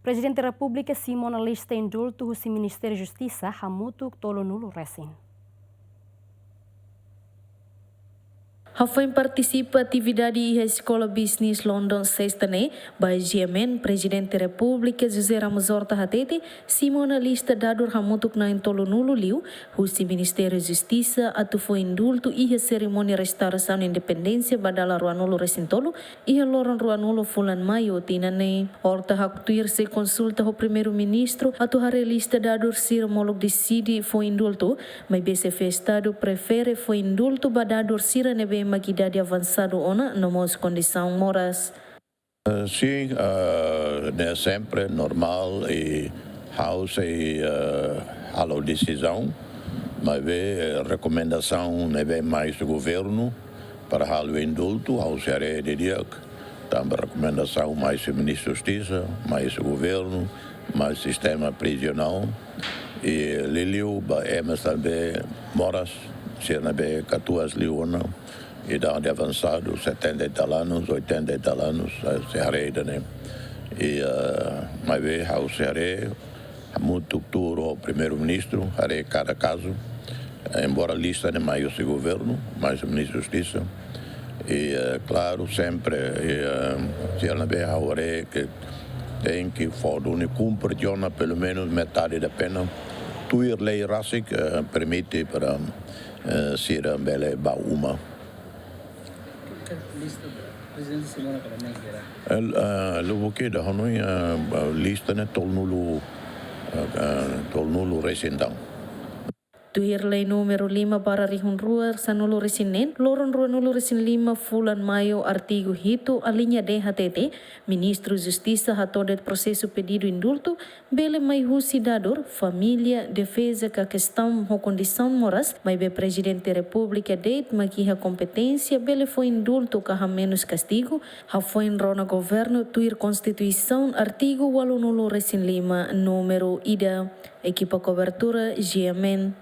Prezidente Repu simu na Lista Indulto husi Ministe Justisa hamutuk tolonulu resin. Hafai participa atividade e Escola Business London sexta-ne, by GMN, Prezidente República José Ramos Horta Hatete, simu na lista dadur hamutuk na intolunulo liu, husi Ministério Justisa atu foi indulto e a cerimônia restauração independência badala ruanolo recintolo e a loran ruanolo fulan maio tinane. Horta hakutuir se consulta o primeiro-ministro atu hare lista dadur sir molog decide foi indulto, mas BCF Estado prefere foi indulto badadur sira nebe magidade avançado ona nomos condição moras. Sim, é sempre normal e house e a decisão, mas a recomendação não é mais do governo para o indulto, house é de dia, também recomendação mais do Ministro da Justiça, mais do governo, mais sistema prisional e Liliu, mas também moras, se não é 14 liona. Idade avançado, 70 e tal anos, 80 e tal anos, se arreda, né? E mas vê, se arreda, muito futuro o primeiro-ministro, arreda cada caso, embora a lista não é mais o governo, mais o ministro da Justiça. E, claro, sempre, se ela vê a hora que tem que cumprir pelo menos metade da pena, tuir lei racic permite para ser a bela bauma. Lista Presidente Simona para Luego que da hanoi lista ne tolnulo resin dang. Tuir lei número 5 para rihun ruar sanulu resinen, loron ruanulu resin 5 fulan maio artigo hito a linha D HTT, Ministro Justisa hatodet processo pedido indulto, bele mai husi dador, família, defesa que a questão ho condição moras, mas be Presidente República deit maquiha competência, bele foi indulto que ha menos castigo, ha foi em rona governo tuir Constituição, artigo 8 resin 5, número ida, equipa cobertura GMN.